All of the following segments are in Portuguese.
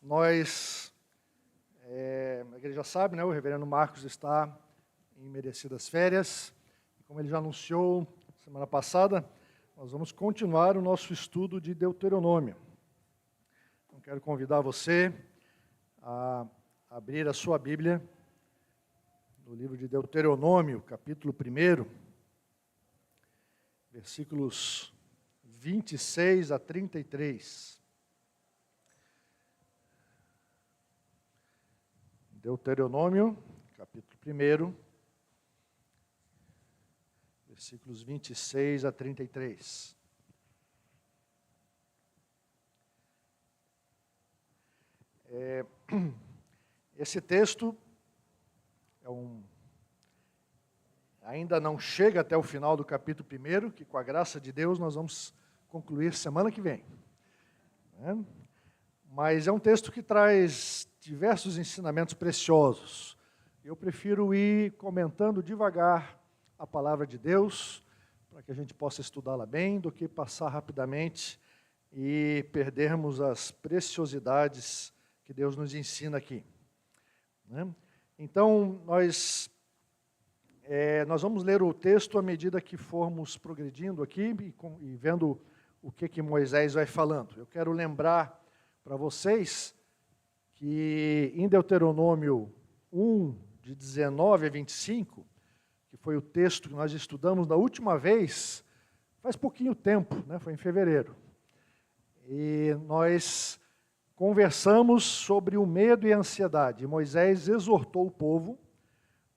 A igreja já sabe, né, o reverendo Marcos está em merecidas férias. Como ele já anunciou semana passada, nós vamos continuar o nosso estudo de Deuteronômio. Então, quero convidar você a abrir a sua Bíblia no livro de Deuteronômio, capítulo 1, versículos 26 a 33. Deuteronômio, capítulo 1, versículos 26 a 33. Esse texto ainda não chega até o final do capítulo 1, que com a graça de Deus nós vamos concluir semana que vem. Mas é um texto que traz diversos ensinamentos preciosos. Eu prefiro ir comentando devagar a palavra de Deus, para que a gente possa estudá-la bem, do que passar rapidamente e perdermos as preciosidades que Deus nos ensina aqui. Então, nós vamos ler o texto à medida que formos progredindo aqui e vendo o que Moisés vai falando. Eu quero lembrar para vocês que em Deuteronômio 1, de 19 a 25, que foi o texto que nós estudamos na última vez, faz pouquinho tempo, né? Foi em fevereiro. E nós conversamos sobre o medo e a ansiedade. Moisés exortou o povo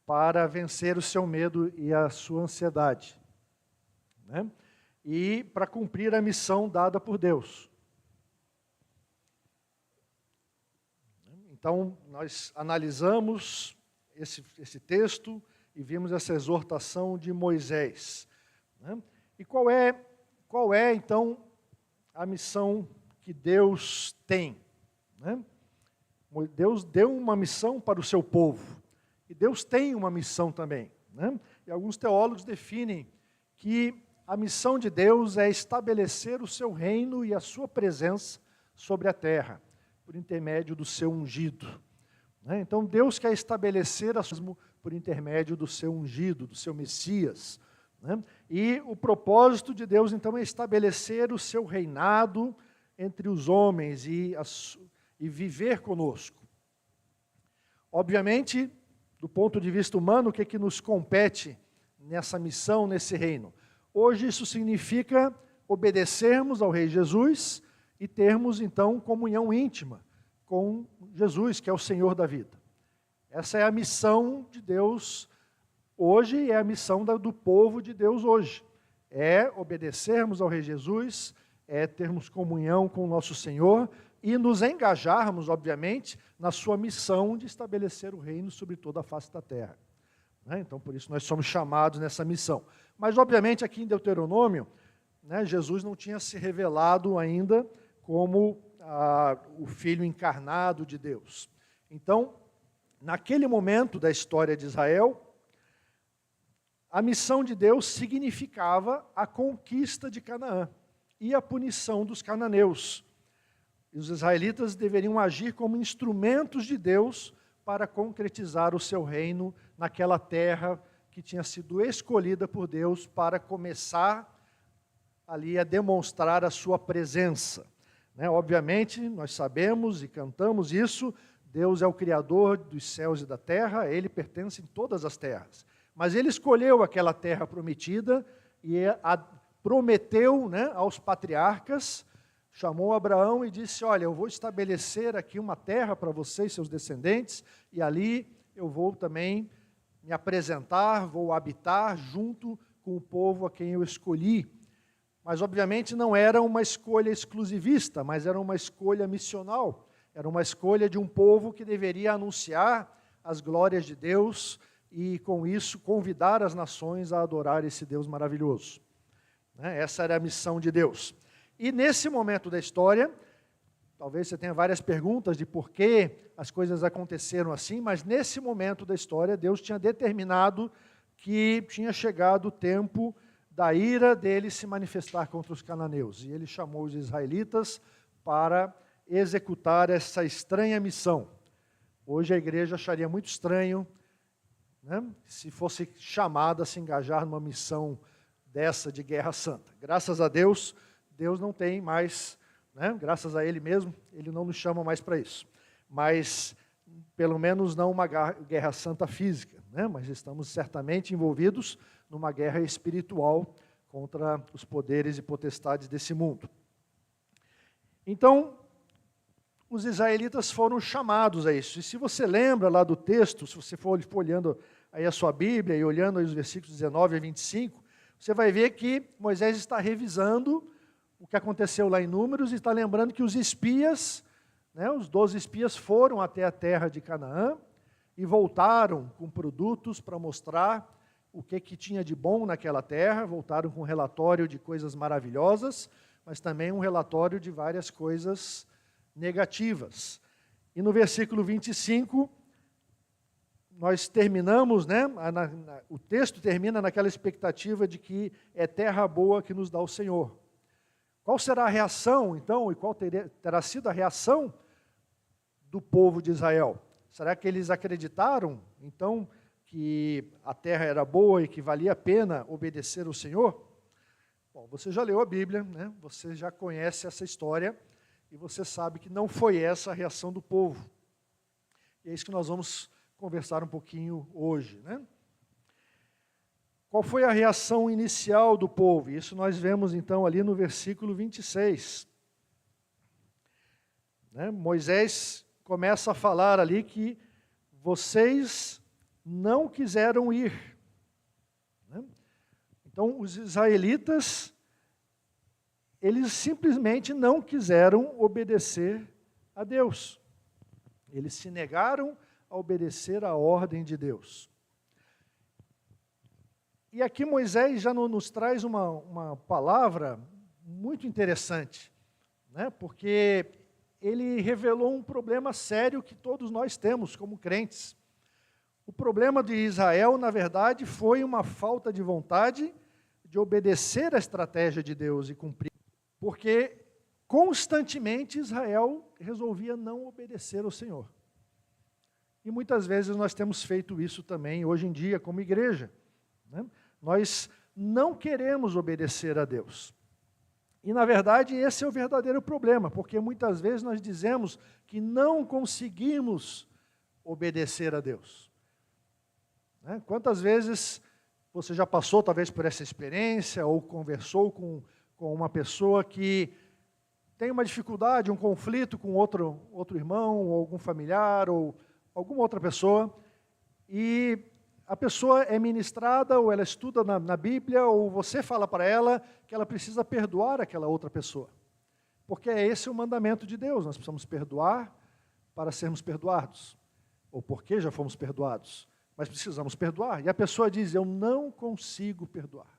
para vencer o seu medo e a sua ansiedade, né? E para cumprir a missão dada por Deus. Então, nós analisamos esse texto e vimos essa exortação de Moisés, né? E qual é, então, a missão que Deus tem, né? Deus deu uma missão para o seu povo, e Deus tem uma missão também, né? E alguns teólogos definem que a missão de Deus é estabelecer o seu reino e a sua presença sobre a terra, por intermédio do seu ungido. Então, Deus quer estabelecer a sua por intermédio do seu ungido, do seu Messias. E o propósito de Deus, então, é estabelecer o seu reinado entre os homens e viver conosco. Obviamente, do ponto de vista humano, o que nos compete nessa missão, nesse reino? Hoje isso significa obedecermos ao Rei Jesus e termos, então, comunhão íntima com Jesus, que é o Senhor da vida. Essa é a missão de Deus hoje e é a missão do povo de Deus hoje. É obedecermos ao Rei Jesus, é termos comunhão com o nosso Senhor e nos engajarmos, obviamente, na sua missão de estabelecer o reino sobre toda a face da terra. Então, por isso nós somos chamados nessa missão. Mas, obviamente, aqui em Deuteronômio, Jesus não tinha se revelado ainda como o Filho encarnado de Deus. Então, naquele momento da história de Israel, a missão de Deus significava a conquista de Canaã e a punição dos cananeus. E os israelitas deveriam agir como instrumentos de Deus para concretizar o seu reino naquela terra que tinha sido escolhida por Deus para começar ali a demonstrar a sua presença. Obviamente, nós sabemos e cantamos isso, Deus é o Criador dos céus e da terra, a Ele pertence em todas as terras. Mas Ele escolheu aquela terra prometida e prometeu, aos patriarcas, chamou Abraão e disse, olha, eu vou estabelecer aqui uma terra para você e seus descendentes, e ali eu vou também me apresentar, vou habitar junto com o povo a quem eu escolhi. Mas, obviamente, não era uma escolha exclusivista, mas era uma escolha missional. Era uma escolha de um povo que deveria anunciar as glórias de Deus e, com isso, convidar as nações a adorar esse Deus maravilhoso. Essa era a missão de Deus. E, nesse momento da história, talvez você tenha várias perguntas de por que as coisas aconteceram assim, mas, nesse momento da história, Deus tinha determinado que tinha chegado o tempo da ira dele se manifestar contra os cananeus. E ele chamou os israelitas para executar essa estranha missão. Hoje a igreja acharia muito estranho, né, se fosse chamada a se engajar numa missão dessa de guerra santa. Graças a Deus, Deus não tem mais, né, graças a Ele mesmo, Ele não nos chama mais para isso. Mas, pelo menos não uma guerra santa física, né, mas estamos certamente envolvidos numa guerra espiritual contra os poderes e potestades desse mundo. Então, os israelitas foram chamados a isso. E se você lembra lá do texto, se você for olhando aí a sua Bíblia e olhando aí os versículos 19 a 25, você vai ver que Moisés está revisando o que aconteceu lá em Números e está lembrando que os espias, né, os 12 espias foram até a terra de Canaã e voltaram com produtos para mostrar o que tinha de bom naquela terra, voltaram com um relatório de coisas maravilhosas, mas também um relatório de várias coisas negativas. E no versículo 25, nós terminamos, né, o texto termina naquela expectativa de que é terra boa que nos dá o Senhor. Qual será a reação, então, e qual terá sido a reação do povo de Israel? Será que eles acreditaram, então, que a terra era boa e que valia a pena obedecer ao Senhor? Bom, você já leu a Bíblia, né? Você já conhece essa história e você sabe que não foi essa a reação do povo. E é isso que nós vamos conversar um pouquinho hoje, né? Qual foi a reação inicial do povo? Isso nós vemos então ali no versículo 26. Né? Moisés começa a falar ali que vocês não quiseram ir. Né? Então, os israelitas, eles simplesmente não quiseram obedecer a Deus. Eles se negaram a obedecer a ordem de Deus. E aqui Moisés já nos traz uma palavra muito interessante, né? Porque ele revelou um problema sério que todos nós temos como crentes. O problema de Israel, na verdade, foi uma falta de vontade de obedecer a estratégia de Deus e cumprir. Porque constantemente Israel resolvia não obedecer ao Senhor. E muitas vezes nós temos feito isso também hoje em dia como igreja, né? Nós não queremos obedecer a Deus. E na verdade esse é o verdadeiro problema, porque muitas vezes nós dizemos que não conseguimos obedecer a Deus. Né? Quantas vezes você já passou talvez por essa experiência ou conversou com uma pessoa que tem uma dificuldade, um conflito com outro irmão, ou algum familiar, ou alguma outra pessoa, e a pessoa é ministrada, ou ela estuda na Bíblia, ou você fala para ela que ela precisa perdoar aquela outra pessoa. Porque esse é o mandamento de Deus, nós precisamos perdoar para sermos perdoados, ou porque já fomos perdoados, mas precisamos perdoar. E a pessoa diz, eu não consigo perdoar.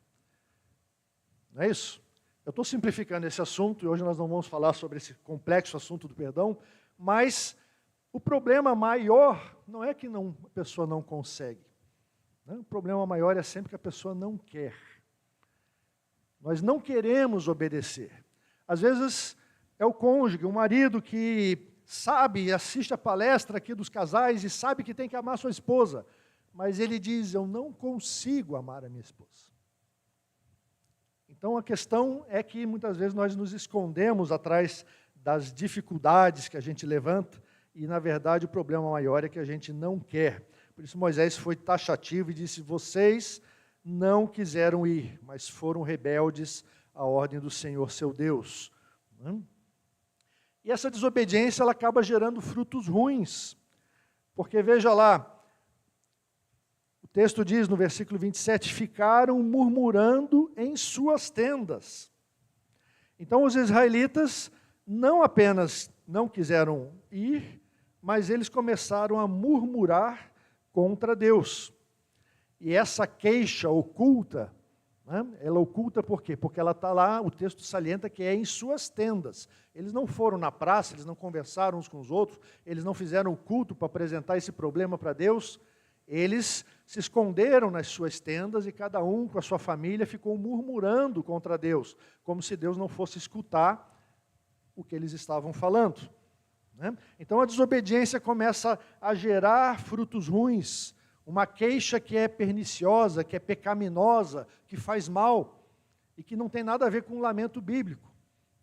Não é isso? Eu estou simplificando esse assunto, e hoje nós não vamos falar sobre esse complexo assunto do perdão, mas o problema maior não é que a pessoa não consegue. Né? O problema maior é sempre que a pessoa não quer. Nós não queremos obedecer. Às vezes é o cônjuge, o marido que sabe, assiste a palestra aqui dos casais e sabe que tem que amar sua esposa, mas ele diz, eu não consigo amar a minha esposa. Então a questão é que muitas vezes nós nos escondemos atrás das dificuldades que a gente levanta e na verdade o problema maior é que a gente não quer. Por isso Moisés foi taxativo e disse, vocês não quiseram ir, mas foram rebeldes à ordem do Senhor seu Deus. E essa desobediência ela acaba gerando frutos ruins, porque veja lá, o texto diz no versículo 27, ficaram murmurando em suas tendas. Então os israelitas não apenas não quiseram ir, mas eles começaram a murmurar contra Deus. E essa queixa oculta, né, ela oculta por quê? Porque ela está lá, o texto salienta que é em suas tendas. Eles não foram na praça, eles não conversaram uns com os outros, eles não fizeram culto para apresentar esse problema para Deus. Eles se esconderam nas suas tendas e cada um com a sua família ficou murmurando contra Deus, como se Deus não fosse escutar o que eles estavam falando. né? Então a desobediência começa a gerar frutos ruins, uma queixa que é perniciosa, que é pecaminosa, que faz mal e que não tem nada a ver com o lamento bíblico,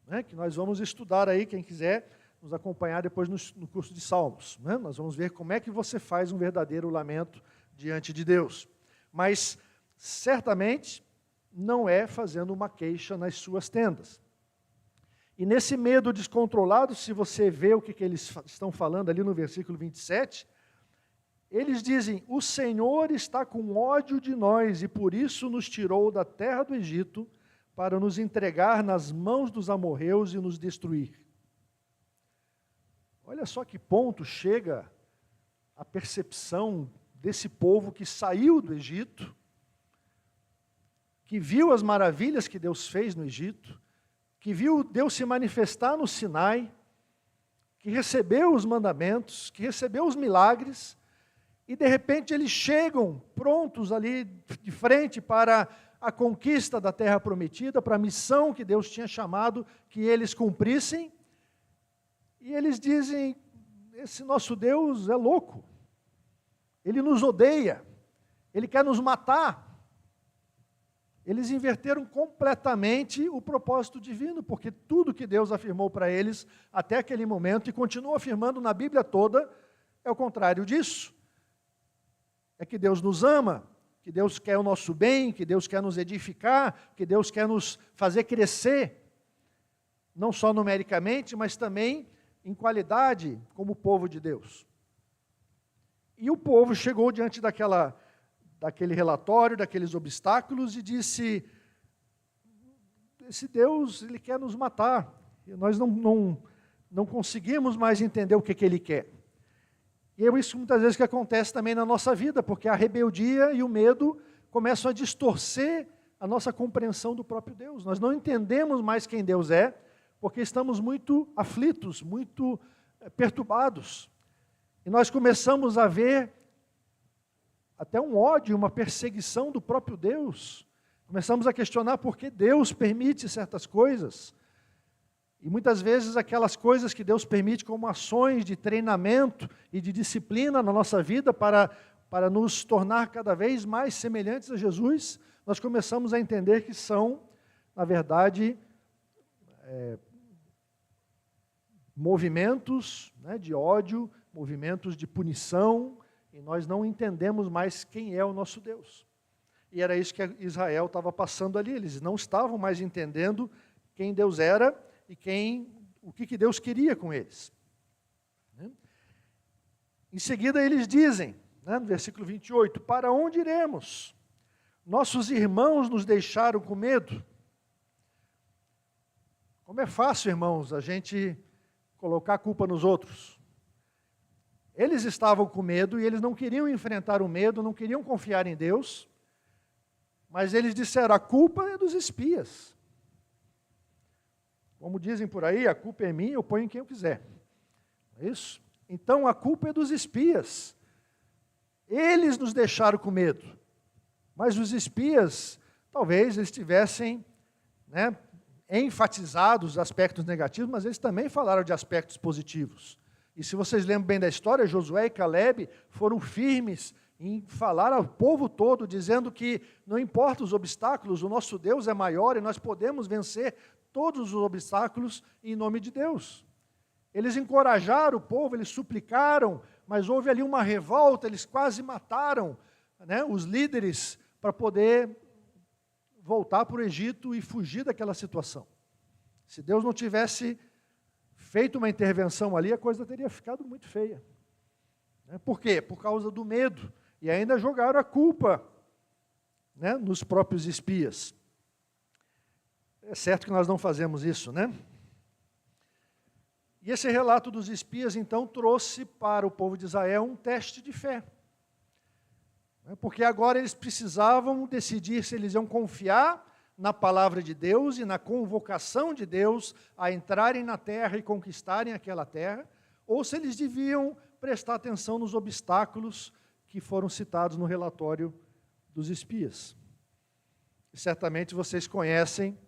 né? Que nós vamos estudar aí, quem quiser nos acompanhar depois no curso de Salmos, né? Nós vamos ver como é que você faz um verdadeiro lamento diante de Deus. Mas certamente não é fazendo uma queixa nas suas tendas. E nesse medo descontrolado, se você vê o que eles estão falando ali no versículo 27, eles dizem: o Senhor está com ódio de nós e por isso nos tirou da terra do Egito para nos entregar nas mãos dos amorreus e nos destruir. Olha só que ponto chega a percepção desse povo que saiu do Egito, que viu as maravilhas que Deus fez no Egito, que viu Deus se manifestar no Sinai, que recebeu os mandamentos, que recebeu os milagres, e de repente eles chegam prontos ali de frente para a conquista da terra prometida, para a missão que Deus tinha chamado que eles cumprissem, e eles dizem: esse nosso Deus é louco, Ele nos odeia, Ele quer nos matar. Eles inverteram completamente o propósito divino, porque tudo que Deus afirmou para eles até aquele momento, e continua afirmando na Bíblia toda, é o contrário disso. É que Deus nos ama, que Deus quer o nosso bem, que Deus quer nos edificar, que Deus quer nos fazer crescer, não só numericamente, mas também em qualidade como povo de Deus. E o povo chegou diante daquele relatório, daqueles obstáculos, e disse: esse Deus, Ele quer nos matar, e nós não conseguimos mais entender o que Ele quer. E é isso muitas vezes que acontece também na nossa vida, porque a rebeldia e o medo começam a distorcer a nossa compreensão do próprio Deus. Nós não entendemos mais quem Deus é, porque estamos muito aflitos, muito perturbados. E nós começamos a ver até um ódio, uma perseguição do próprio Deus. Começamos a questionar por que Deus permite certas coisas. E muitas vezes aquelas coisas que Deus permite como ações de treinamento e de disciplina na nossa vida para nos tornar cada vez mais semelhantes a Jesus, nós começamos a entender que são, na verdade, movimentos, né, de ódio, movimentos de punição, e nós não entendemos mais quem é o nosso Deus. E era isso que Israel estava passando ali, eles não estavam mais entendendo quem Deus era e o que Deus queria com eles. Em seguida eles dizem, né, no versículo 28, para onde iremos? Nossos irmãos nos deixaram com medo. Como é fácil, irmãos, a gente colocar a culpa nos outros. Eles estavam com medo e eles não queriam enfrentar o medo, não queriam confiar em Deus, mas eles disseram: a culpa é dos espias. Como dizem por aí, a culpa é minha, eu ponho em quem eu quiser. É isso? Então a culpa é dos espias. Eles nos deixaram com medo. Mas os espias, talvez eles tivessem, né, enfatizado os aspectos negativos, mas eles também falaram de aspectos positivos. E se vocês lembram bem da história, Josué e Caleb foram firmes em falar ao povo todo, dizendo que não importa os obstáculos, o nosso Deus é maior e nós podemos vencer todos os obstáculos em nome de Deus. Eles encorajaram o povo, eles suplicaram, mas houve ali uma revolta, eles quase mataram, né, os líderes para poder voltar para o Egito e fugir daquela situação. Se Deus não tivesse feito uma intervenção ali, a coisa teria ficado muito feia. Por quê? Por causa do medo. E ainda jogaram a culpa, né, nos próprios espias. É certo que nós não fazemos isso, né? E esse relato dos espias, então, trouxe para o povo de Israel um teste de fé. Porque agora eles precisavam decidir se eles iam confiar na palavra de Deus e na convocação de Deus a entrarem na terra e conquistarem aquela terra, ou se eles deviam prestar atenção nos obstáculos que foram citados no relatório dos espias. E certamente vocês conhecem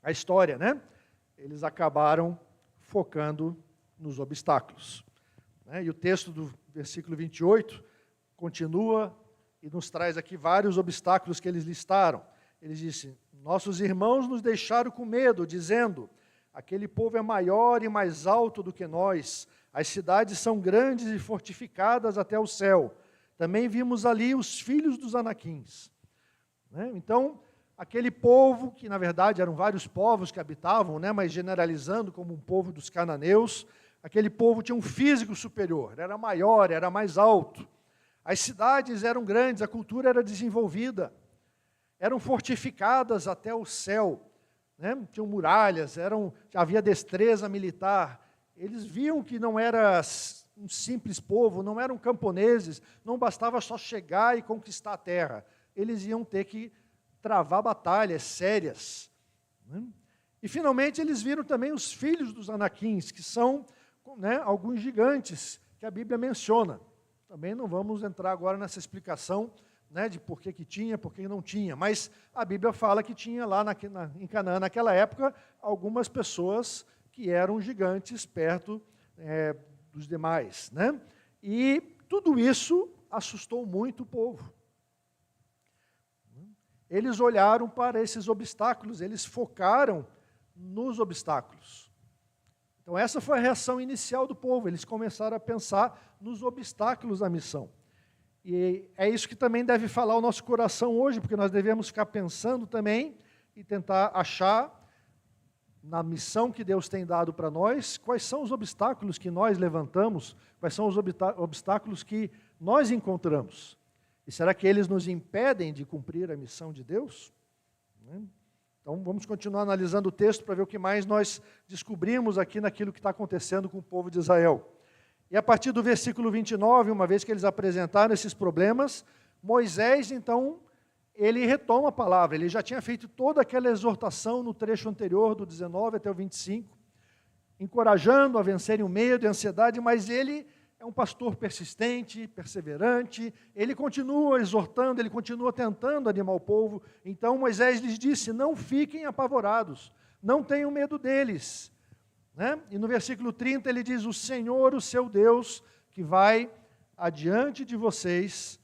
a história, né? Eles acabaram focando nos obstáculos. E o texto do versículo 28 continua e nos traz aqui vários obstáculos que eles listaram. Eles dizem: nossos irmãos nos deixaram com medo, dizendo: aquele povo é maior e mais alto do que nós, as cidades são grandes e fortificadas até o céu. Também vimos ali os filhos dos Anaquins. Então, aquele povo, que na verdade eram vários povos que habitavam, mas generalizando como um povo dos cananeus, aquele povo tinha um físico superior, era maior, era mais alto. As cidades eram grandes, a cultura era desenvolvida, eram fortificadas até o céu, tinham muralhas, havia destreza militar. Eles viam que não era um simples povo, não eram camponeses, não bastava só chegar e conquistar a terra. Eles iam ter que travar batalhas sérias. E finalmente eles viram também os filhos dos Anaquins, que são alguns gigantes que a Bíblia menciona. Também não vamos entrar agora nessa explicação de por que tinha, por que não tinha, mas a Bíblia fala que tinha lá em Canaã, naquela época, algumas pessoas que eram gigantes perto dos demais. E tudo isso assustou muito o povo. Eles olharam para esses obstáculos, eles focaram nos obstáculos. Então essa foi a reação inicial do povo, eles começaram a pensar nos obstáculos da missão. E é isso que também deve falar o nosso coração hoje, porque nós devemos ficar pensando também e tentar achar, na missão que Deus tem dado para nós, quais são os obstáculos que nós levantamos, quais são os obstáculos que nós encontramos. E será que eles nos impedem de cumprir a missão de Deus? Então vamos continuar analisando o texto para ver o que mais nós descobrimos aqui naquilo que está acontecendo com o povo de Israel. E a partir do versículo 29, uma vez que eles apresentaram esses problemas, Moisés, então, ele retoma a palavra. Ele já tinha feito toda aquela exortação no trecho anterior, do 19 até o 25, encorajando a vencerem o medo e a ansiedade, mas ele é um pastor persistente, perseverante, ele continua exortando, ele continua tentando animar o povo. Então Moisés lhes disse: não fiquem apavorados, não tenham medo deles. E no versículo 30 ele diz: o Senhor, o seu Deus, que vai adiante de vocês,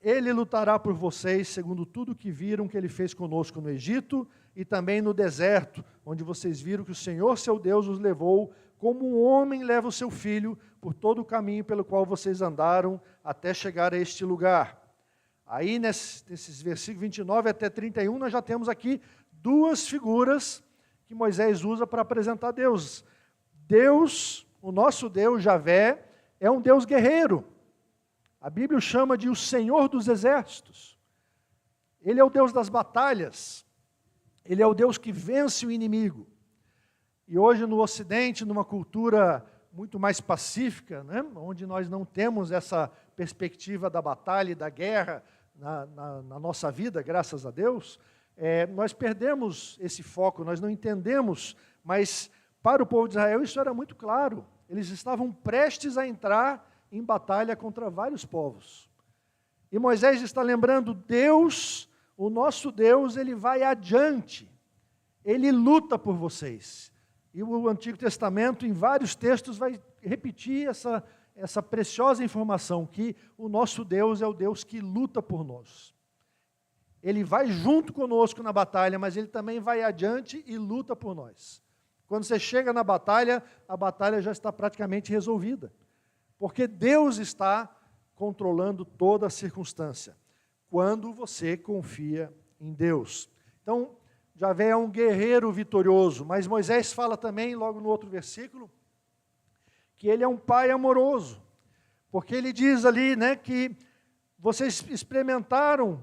Ele lutará por vocês, segundo tudo que viram que Ele fez conosco no Egito e também no deserto, onde vocês viram que o Senhor, seu Deus, os levou, como um homem leva o seu filho, por todo o caminho pelo qual vocês andaram, até chegar a este lugar. Aí, nesses versículos 29 até 31, nós já temos aqui duas figuras que Moisés usa para apresentar Deus. Deus, o nosso Deus, Javé, é um Deus guerreiro. A Bíblia o chama de o Senhor dos Exércitos. Ele é o Deus das batalhas. Ele é o Deus que vence o inimigo. E hoje no Ocidente, numa cultura muito mais pacífica, onde nós não temos essa perspectiva da batalha e da guerra na nossa vida, graças a Deus, nós perdemos esse foco, nós não entendemos, mas para o povo de Israel isso era muito claro. Eles estavam prestes a entrar em batalha contra vários povos. E Moisés está lembrando: Deus, o nosso Deus, Ele vai adiante, Ele luta por vocês. E o Antigo Testamento, em vários textos, vai repetir essa preciosa informação, que o nosso Deus é o Deus que luta por nós. Ele vai junto conosco na batalha, mas Ele também vai adiante e luta por nós. Quando você chega na batalha, a batalha já está praticamente resolvida, porque Deus está controlando toda a circunstância, quando você confia em Deus. Então, Javé é um guerreiro vitorioso, mas Moisés fala também, logo no outro versículo, que ele é um pai amoroso, porque ele diz ali, que vocês experimentaram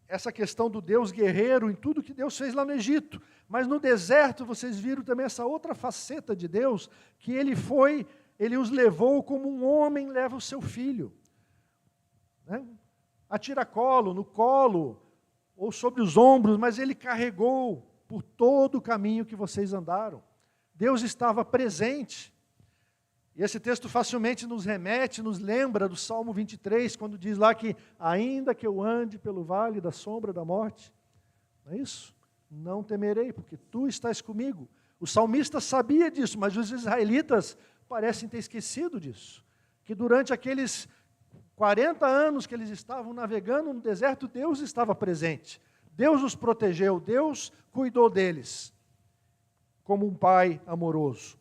essa questão do Deus guerreiro em tudo que Deus fez lá no Egito, mas no deserto vocês viram também essa outra faceta de Deus, que Ele os levou como um homem leva o seu filho, a tiracolo, no colo, ou sobre os ombros, mas Ele carregou por todo o caminho que vocês andaram. Deus estava presente. E esse texto facilmente nos remete, nos lembra do Salmo 23, quando diz lá que ainda que eu ande pelo vale da sombra da morte, não é isso? Não temerei, porque tu estás comigo. O salmista sabia disso, mas os israelitas parecem ter esquecido disso, que durante aqueles 40 anos que eles estavam navegando no deserto, Deus estava presente. Deus os protegeu, Deus cuidou deles, como um pai amoroso.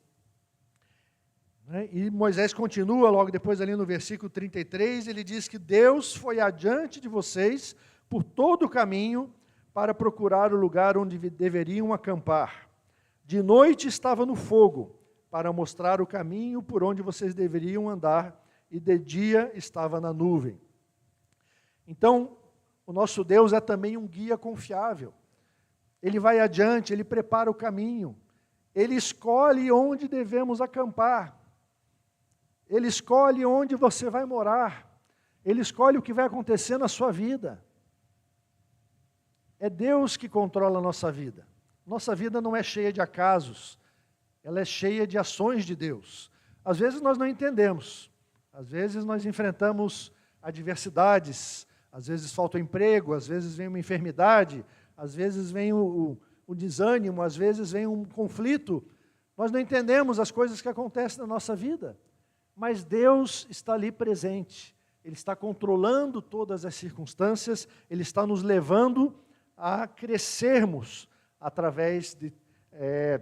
E Moisés continua, logo depois ali no versículo 33, ele diz que Deus foi adiante de vocês por todo o caminho para procurar o lugar onde deveriam acampar. De noite estava no fogo, para mostrar o caminho por onde vocês deveriam andar, e de dia estava na nuvem. Então, o nosso Deus é também um guia confiável. Ele vai adiante, ele prepara o caminho, ele escolhe onde devemos acampar, ele escolhe onde você vai morar, ele escolhe o que vai acontecer na sua vida. É Deus que controla a nossa vida. Nossa vida não é cheia de acasos, ela é cheia de ações de Deus. Às vezes nós não entendemos, às vezes nós enfrentamos adversidades, às vezes falta o emprego, às vezes vem uma enfermidade, às vezes vem o desânimo, às vezes vem um conflito. Nós não entendemos as coisas que acontecem na nossa vida, mas Deus está ali presente. Ele está controlando todas as circunstâncias, Ele está nos levando a crescermos através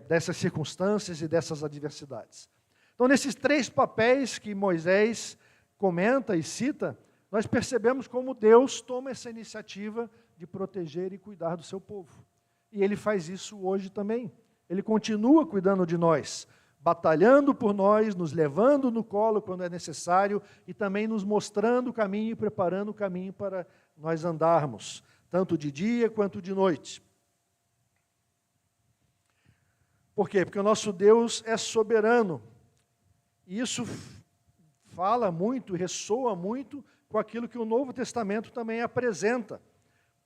dessas circunstâncias e dessas adversidades. Então, nesses 3 papéis que Moisés comenta e cita, nós percebemos como Deus toma essa iniciativa de proteger e cuidar do seu povo. E Ele faz isso hoje também. Ele continua cuidando de nós, batalhando por nós, nos levando no colo quando é necessário e também nos mostrando o caminho e preparando o caminho para nós andarmos, tanto de dia quanto de noite. Por quê? Porque o nosso Deus é soberano. E isso fala muito, ressoa muito com aquilo que o Novo Testamento também apresenta,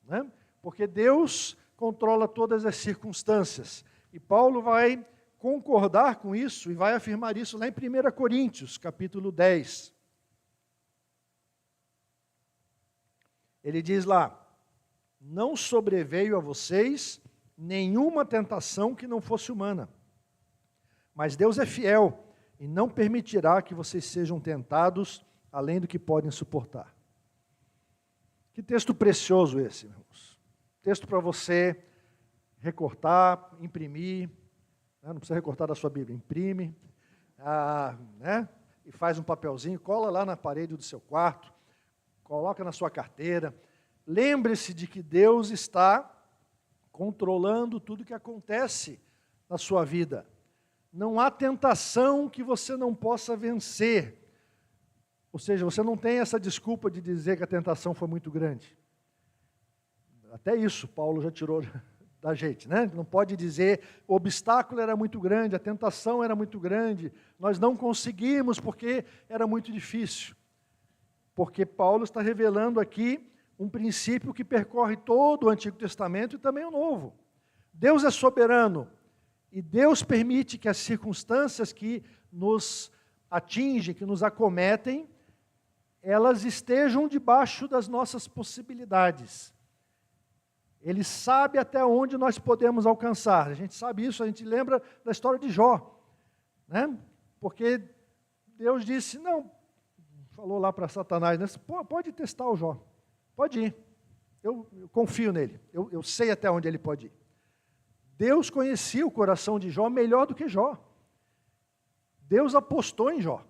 né? Porque Deus controla todas as circunstâncias. E Paulo vai concordar com isso e vai afirmar isso lá em 1 Coríntios, capítulo 10. Ele diz lá: não sobreveio a vocês nenhuma tentação que não fosse humana, mas Deus é fiel e não permitirá que vocês sejam tentados além do que podem suportar. Que texto precioso esse, irmãos. Texto para você recortar, imprimir, né? Não precisa recortar da sua Bíblia, imprime, né? E faz um papelzinho, cola lá na parede do seu quarto, coloca na sua carteira. Lembre-se de que Deus está controlando tudo que acontece na sua vida. Não há tentação que você não possa vencer. Ou seja, você não tem essa desculpa de dizer que a tentação foi muito grande. Até isso Paulo já tirou da gente, né? Não pode dizer o obstáculo era muito grande, a tentação era muito grande, nós não conseguimos porque era muito difícil. Porque Paulo está revelando aqui um princípio que percorre todo o Antigo Testamento e também o Novo. Deus é soberano e Deus permite que as circunstâncias que nos atingem, que nos acometem, elas estejam debaixo das nossas possibilidades. Ele sabe até onde nós podemos alcançar. A gente sabe isso, a gente lembra da história de Jó, né? Porque Deus disse, não, falou lá para Satanás, né? Pode testar o Jó, pode ir, eu confio nele, eu sei até onde ele pode ir. Deus conhecia o coração de Jó melhor do que Jó. Deus apostou em Jó,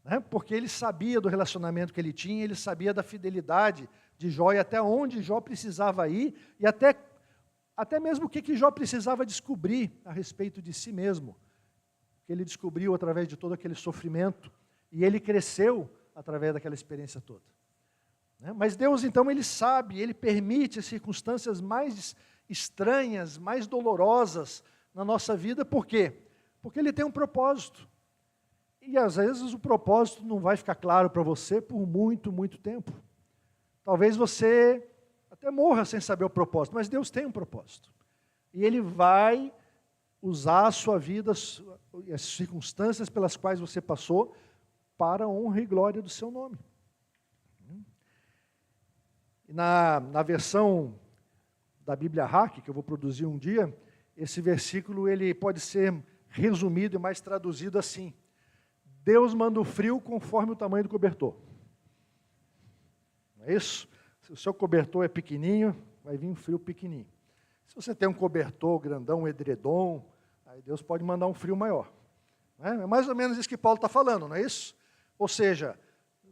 né? Porque ele sabia do relacionamento que ele tinha, ele sabia da fidelidade de Jó e até onde Jó precisava ir, e até mesmo o que Jó precisava descobrir a respeito de si mesmo, que ele descobriu através de todo aquele sofrimento, e ele cresceu através daquela experiência toda. Mas Deus, então, ele sabe, ele permite as circunstâncias mais estranhas, mais dolorosas na nossa vida, por quê? Porque ele tem um propósito. E às vezes o propósito não vai ficar claro para você por muito, muito tempo. Talvez você até morra sem saber o propósito, mas Deus tem um propósito. E Ele vai usar a sua vida, as circunstâncias pelas quais você passou, para a honra e glória do seu nome. Na versão da Bíblia Hack, que eu vou produzir um dia, esse versículo ele pode ser resumido e mais traduzido assim: Deus manda o frio conforme o tamanho do cobertor. Não é isso? Se o seu cobertor é pequenininho, vai vir um frio pequenininho. Se você tem um cobertor grandão, um edredom, aí Deus pode mandar um frio maior. É mais ou menos isso que Paulo está falando, não é isso? Ou seja,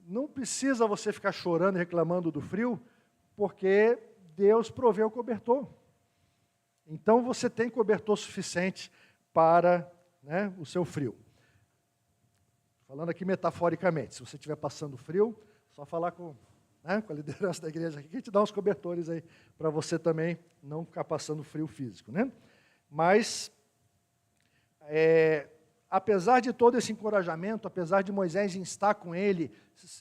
não precisa você ficar chorando e reclamando do frio, porque Deus proveu o cobertor. Então você tem cobertor suficiente para, né, o seu frio. Falando aqui metaforicamente, se você estiver passando frio, só falar com a liderança da igreja aqui, que a gente dá uns cobertores aí, para você também não ficar passando frio físico. Né? Mas, apesar de todo esse encorajamento, apesar de Moisés instar com ele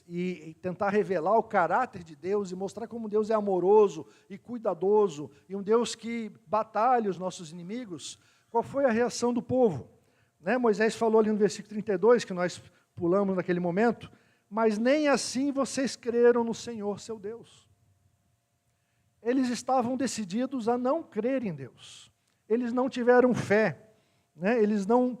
e tentar revelar o caráter de Deus e mostrar como Deus é amoroso e cuidadoso, e um Deus que batalha os nossos inimigos, qual foi a reação do povo? Né? Moisés falou ali no versículo 32, que nós pulamos naquele momento, mas nem assim vocês creram no Senhor, seu Deus. Eles estavam decididos a não crer em Deus. Eles não tiveram fé, né? Eles não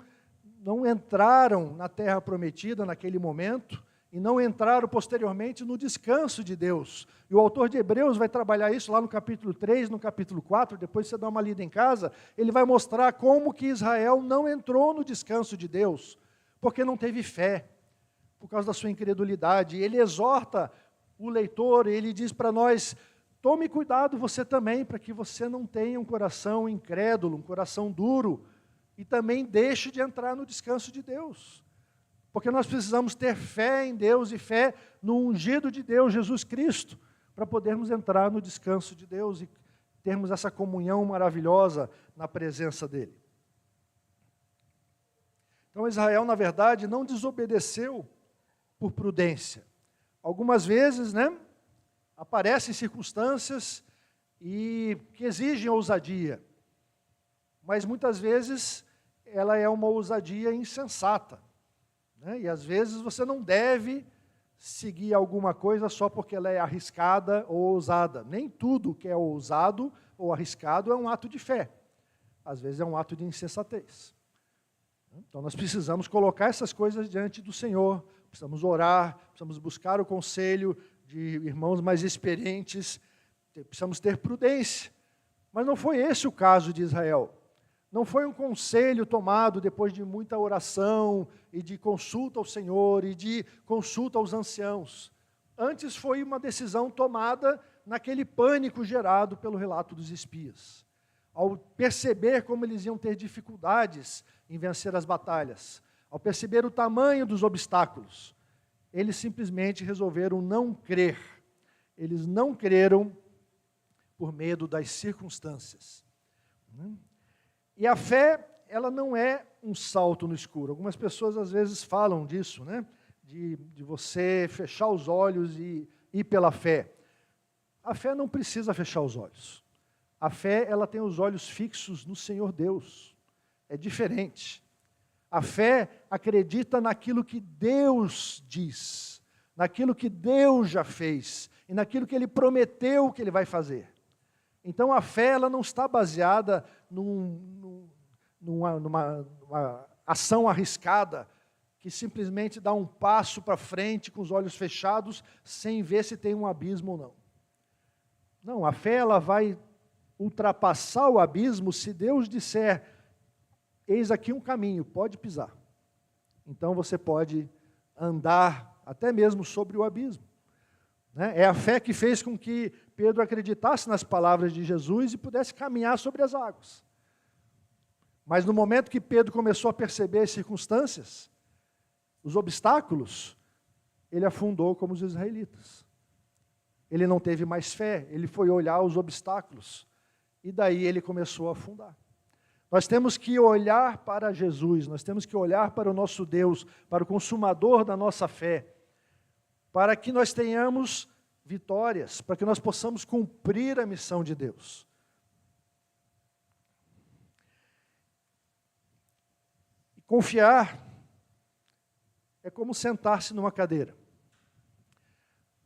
entraram na terra prometida naquele momento e não entraram posteriormente no descanso de Deus. E o autor de Hebreus vai trabalhar isso lá no capítulo 3, no capítulo 4, depois você dá uma lida em casa, ele vai mostrar como que Israel não entrou no descanso de Deus, porque não teve fé, por causa da sua incredulidade. E ele exorta o leitor, ele diz para nós, tome cuidado você também, para que você não tenha um coração incrédulo, um coração duro, e também deixe de entrar no descanso de Deus. Porque nós precisamos ter fé em Deus e fé no ungido de Deus, Jesus Cristo, para podermos entrar no descanso de Deus e termos essa comunhão maravilhosa na presença dEle. Então Israel, na verdade, não desobedeceu por prudência. Algumas vezes, né, aparecem circunstâncias que exigem ousadia, mas muitas vezes ela é uma ousadia insensata, né? E às vezes você não deve seguir alguma coisa só porque ela é arriscada ou ousada. Nem tudo que é ousado ou arriscado é um ato de fé. Às vezes é um ato de insensatez. Então nós precisamos colocar essas coisas diante do Senhor, precisamos orar, precisamos buscar o conselho de irmãos mais experientes, precisamos ter prudência. Mas não foi esse o caso de Israel. Não foi um conselho tomado depois de muita oração e de consulta ao Senhor e de consulta aos anciãos. Antes foi uma decisão tomada naquele pânico gerado pelo relato dos espias. Ao perceber como eles iam ter dificuldades em vencer as batalhas, ao perceber o tamanho dos obstáculos, eles simplesmente resolveram não crer. Eles não creram por medo das circunstâncias. E a fé, ela não é um salto no escuro. Algumas pessoas às vezes falam disso, né? De você fechar os olhos e ir pela fé. A fé não precisa fechar os olhos. A fé, ela tem os olhos fixos no Senhor Deus. É diferente. A fé acredita naquilo que Deus diz, naquilo que Deus já fez e naquilo que Ele prometeu que Ele vai fazer. Então a fé, ela não está baseada numa ação arriscada, que simplesmente dá um passo para frente com os olhos fechados, sem ver se tem um abismo ou não. Não, a fé, ela vai ultrapassar o abismo se Deus disser, eis aqui um caminho, pode pisar. Então você pode andar até mesmo sobre o abismo. É a fé que fez com que Pedro acreditasse nas palavras de Jesus e pudesse caminhar sobre as águas. Mas no momento que Pedro começou a perceber as circunstâncias, os obstáculos, ele afundou como os israelitas. Ele não teve mais fé, ele foi olhar os obstáculos, e daí ele começou a afundar. Nós temos que olhar para Jesus, nós temos que olhar para o nosso Deus, para o consumador da nossa fé, para que nós tenhamos vitórias, para que nós possamos cumprir a missão de Deus. E confiar é como sentar-se numa cadeira.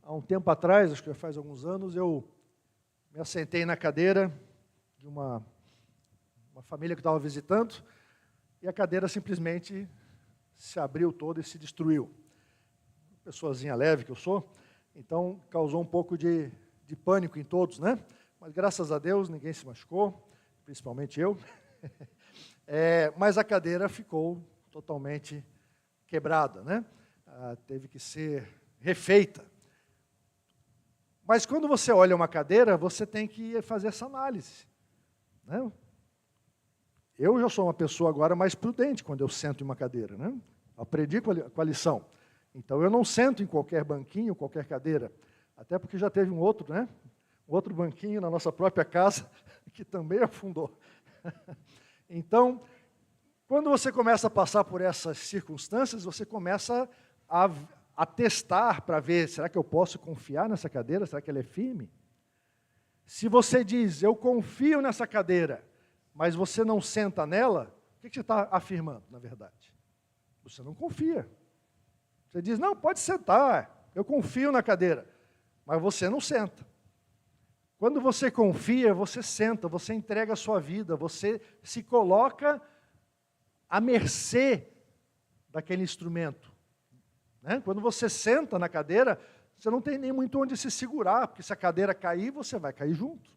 Há um tempo atrás, acho que já faz alguns anos, eu me assentei na cadeira de uma família que eu estava visitando, e a cadeira simplesmente se abriu toda e se destruiu. Pessoazinha leve que eu sou, então causou um pouco de pânico em todos, né? Mas graças a Deus ninguém se machucou, principalmente eu. Mas a cadeira ficou totalmente quebrada, né? Teve que ser refeita. Mas quando você olha uma cadeira, você tem que fazer essa análise, né? Eu já sou uma pessoa agora mais prudente quando eu sento em uma cadeira, né? Aprendi com a lição. Então eu não sento em qualquer banquinho, qualquer cadeira, até porque já teve um outro, né? Um outro banquinho na nossa própria casa que também afundou. Então, quando você começa a passar por essas circunstâncias, você começa a testar para ver, será que eu posso confiar nessa cadeira? Será que ela é firme? Se você diz, eu confio nessa cadeira, mas você não senta nela, o que você está afirmando, na verdade? Você não confia. Você diz, não, pode sentar, eu confio na cadeira, mas você não senta. Quando você confia, você senta, você entrega a sua vida, você se coloca à mercê daquele instrumento, né? Quando você senta na cadeira, você não tem nem muito onde se segurar, porque se a cadeira cair, você vai cair junto.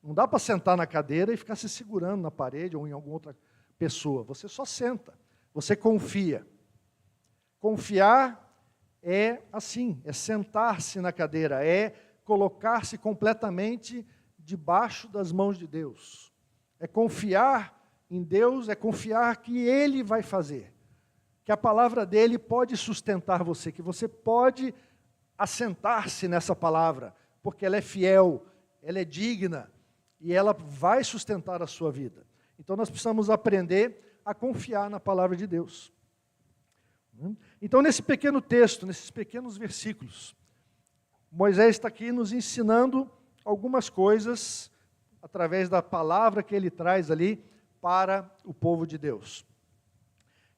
Não dá para sentar na cadeira e ficar se segurando na parede ou em alguma outra pessoa. Você só senta, você confia. Confiar é assim, é sentar-se na cadeira, é colocar-se completamente debaixo das mãos de Deus. É confiar em Deus, é confiar que Ele vai fazer. Que a palavra dEle pode sustentar você, que você pode assentar-se nessa palavra, porque ela é fiel, ela é digna, e ela vai sustentar a sua vida. Então nós precisamos aprender a confiar na palavra de Deus. Então nesse pequeno texto, nesses pequenos versículos, Moisés está aqui nos ensinando algumas coisas através da palavra que ele traz ali para o povo de Deus.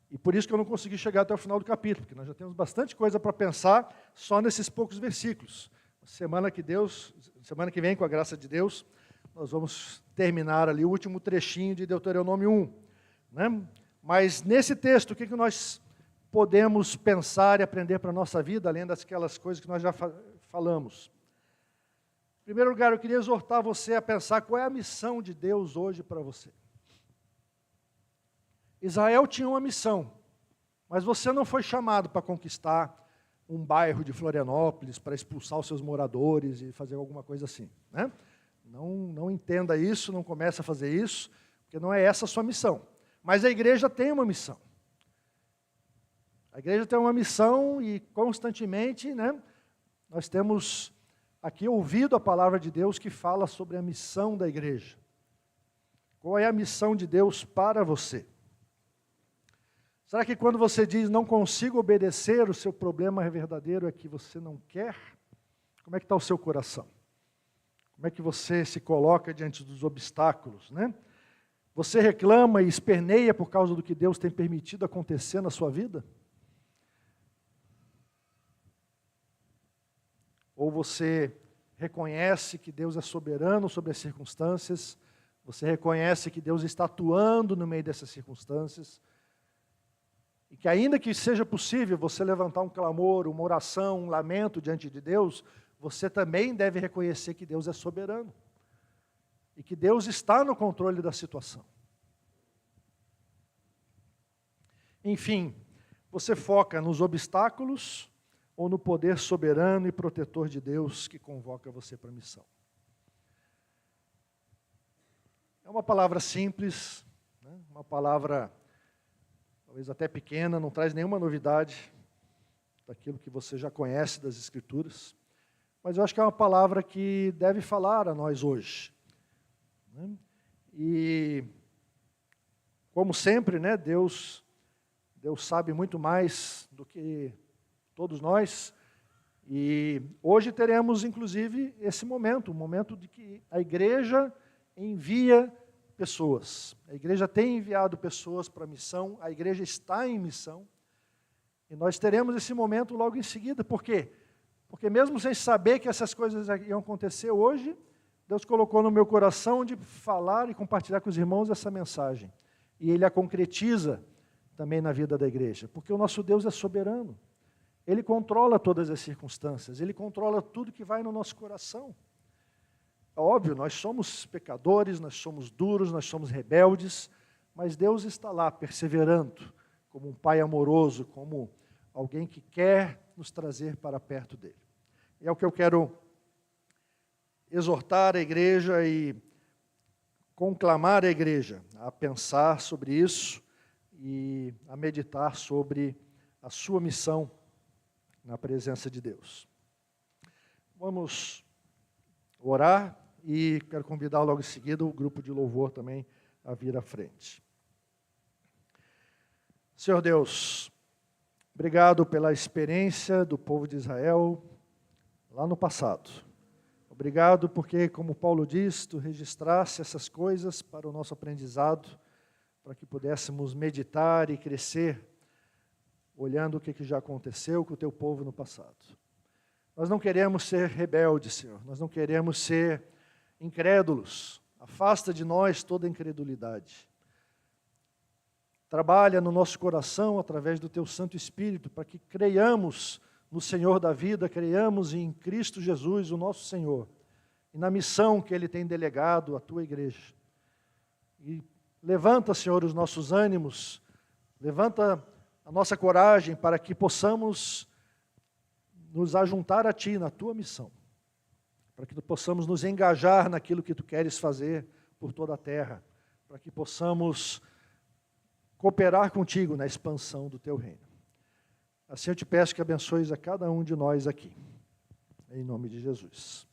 E por isso que eu não consegui chegar até o final do capítulo, porque nós já temos bastante coisa para pensar só nesses poucos versículos. Semana que vem, com a graça de Deus, nós vamos terminar ali o último trechinho de Deuteronômio 1. Né? Mas nesse texto, o que nós podemos pensar e aprender para a nossa vida, além daquelas coisas que nós já falamos? Em primeiro lugar, eu queria exortar você a pensar qual é a missão de Deus hoje para você. Israel tinha uma missão, mas você não foi chamado para conquistar um bairro de Florianópolis, para expulsar os seus moradores e fazer alguma coisa assim, né? Não entenda isso, não comece a fazer isso, porque não é essa a sua missão. Mas a igreja tem uma missão. A igreja tem uma missão e constantemente, né, nós temos aqui ouvido a palavra de Deus que fala sobre a missão da igreja. Qual é a missão de Deus para você? Será que quando você diz não consigo obedecer, o seu problema verdadeiro é que você não quer? Como é que está o seu coração? Como é que você se coloca diante dos obstáculos, né? Você reclama e esperneia por causa do que Deus tem permitido acontecer na sua vida? Ou você reconhece que Deus é soberano sobre as circunstâncias, você reconhece que Deus está atuando no meio dessas circunstâncias, e que ainda que seja possível você levantar um clamor, uma oração, um lamento diante de Deus, você também deve reconhecer que Deus é soberano, e que Deus está no controle da situação. Enfim, você foca nos obstáculos ou no poder soberano e protetor de Deus que convoca você para a missão? É uma palavra simples, né? Uma palavra talvez até pequena, não traz nenhuma novidade daquilo que você já conhece das Escrituras, mas eu acho que é uma palavra que deve falar a nós hoje, né? E, como sempre, né, Deus sabe muito mais do que todos nós, e hoje teremos, inclusive, esse momento, um momento de que a igreja envia pessoas. A igreja tem enviado pessoas para a missão, a igreja está em missão, e nós teremos esse momento logo em seguida. Por quê? Porque mesmo sem saber que essas coisas iam acontecer hoje, Deus colocou no meu coração de falar e compartilhar com os irmãos essa mensagem. E Ele a concretiza também na vida da igreja, porque o nosso Deus é soberano. Ele controla todas as circunstâncias, Ele controla tudo que vai no nosso coração. É óbvio, nós somos pecadores, nós somos duros, nós somos rebeldes, mas Deus está lá perseverando, como um Pai amoroso, como alguém que quer nos trazer para perto dEle. E é o que eu quero exortar a igreja e conclamar a igreja a pensar sobre isso e a meditar sobre a sua missão na presença de Deus. Vamos orar e quero convidar logo em seguida o grupo de louvor também a vir à frente. Senhor Deus, obrigado pela experiência do povo de Israel lá no passado. Obrigado porque, como Paulo diz, tu registraste essas coisas para o nosso aprendizado, para que pudéssemos meditar e crescer, olhando o que já aconteceu com o teu povo no passado. Nós não queremos ser rebeldes, Senhor, nós não queremos ser incrédulos. Afasta de nós toda incredulidade. Trabalha no nosso coração através do teu Santo Espírito, para que creiamos no Senhor da vida, creiamos em Cristo Jesus, o nosso Senhor, e na missão que Ele tem delegado à tua igreja. E levanta, Senhor, os nossos ânimos, levanta a nossa coragem para que possamos nos ajuntar a Ti na Tua missão, para que possamos nos engajar naquilo que Tu queres fazer por toda a terra, para que possamos cooperar contigo na expansão do Teu reino. Assim eu te peço que abençoes a cada um de nós aqui, em nome de Jesus.